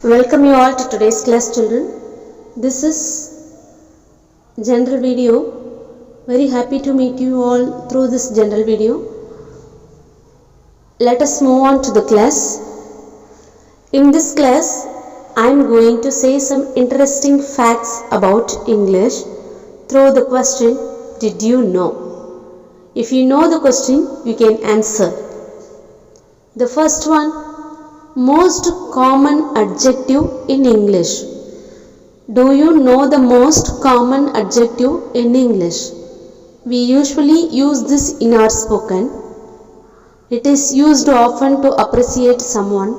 Welcome you all to today's class, children. This is general video. Very happy to meet you all through this general video. Let us move on to the class. In this class, I am going to say some interesting facts about English through the question, did you know? If you know the question, you can answer. The first one, most common adjective in English. Do you know the most common adjective in English? We usually use this in our spoken. It is used often to appreciate someone.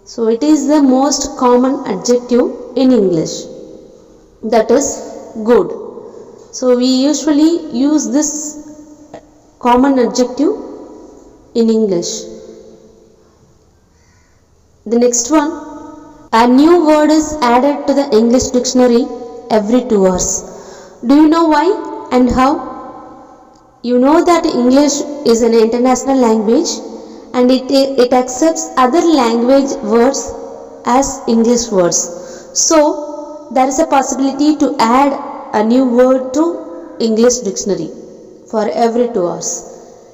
So it is the most common adjective in English. That is good. So we usually use this common adjective in English. The next one, a new word is added to the English dictionary every 2 hours. Do you know why and how? You know that English is an international language and it accepts other language words as English words. So, there is a possibility to add a new word to English dictionary for every 2 hours.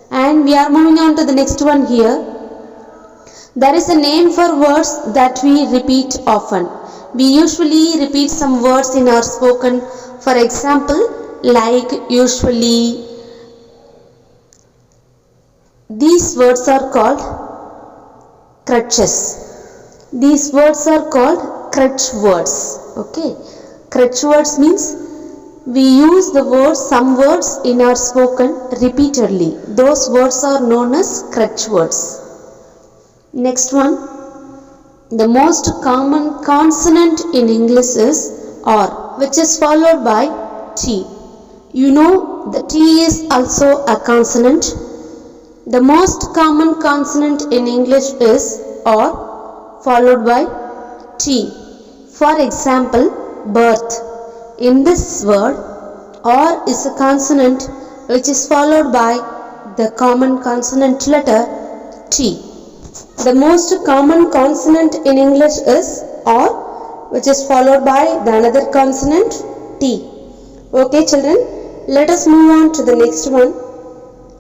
And we are moving on to the next one here. There is a name for words that we repeat often. We usually repeat some words in our spoken. For example, like, usually. These words are called crutches. These words are called crutch words. Okay. Crutch words means we use the words, some words in our spoken repeatedly. Those words are known as crutch words. Next one, the most common consonant in English is R, which is followed by T. You know the T is also a consonant. The most common consonant in English is R followed by T. For example, birth. In this word, R is a consonant which is followed by the common consonant letter T. The most common consonant in English is R, which is followed by the another consonant T. Okay, children, let us move on to the next one.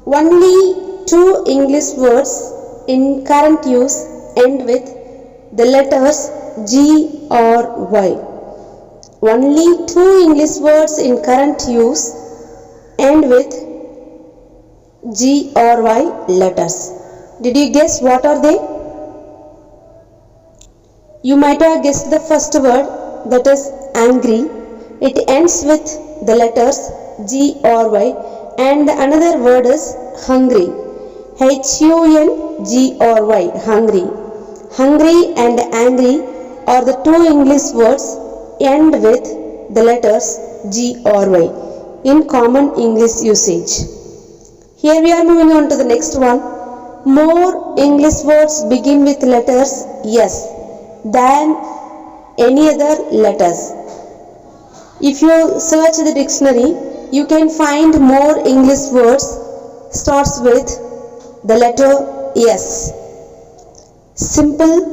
Only 2 English words in current use end with the letters G or Y. Only 2 English words in current use end with G or Y letters. Did you guess what are they? You might have guessed the first word, that is angry. It ends with the letters G or Y, and the another word is hungry. H-U-N-G or Y, hungry. Hungry and angry are the 2 English words end with the letters G or Y in common English usage. Here we are moving on to the next one. More English words begin with letters S than any other letters. If you search the dictionary, you can find more English words starts with the letter S. Simple,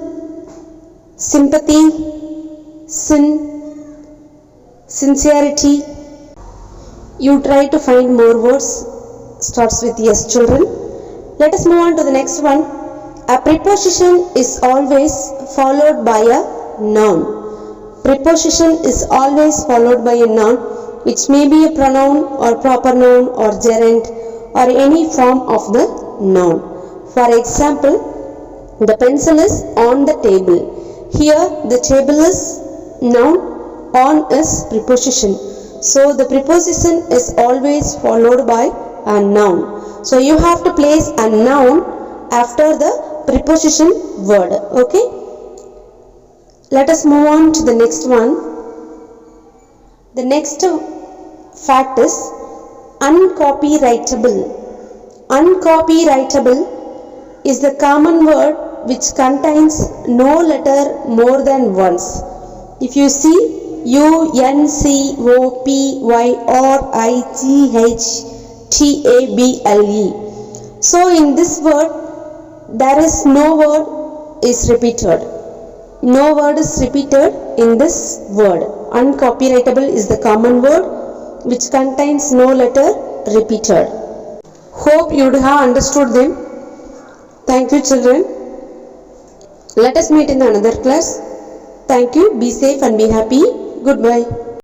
sympathy, sin, sincerity. You try to find more words starts with S, children. Let us move on to the next one. A preposition is always followed by a noun. Preposition is always followed by a noun, which may be a pronoun or proper noun or gerund or any form of the noun. For example, the pencil is on the table. Here the table is noun, on is preposition. So the preposition is always followed by a noun. So you have to place a noun after the preposition word. Okay. Let us move on to the next one. The next fact is uncopyrightable. Uncopyrightable is the common word which contains no letter more than once. If you see UNCOPYRIGHTABLE. So in this word there is no word is repeated. No word is repeated in this word. Uncopyrightable is the common word which contains no letter repeated. Hope you would have understood them. Thank you, children. Let us meet in another class. Thank you. Be safe and be happy. Goodbye.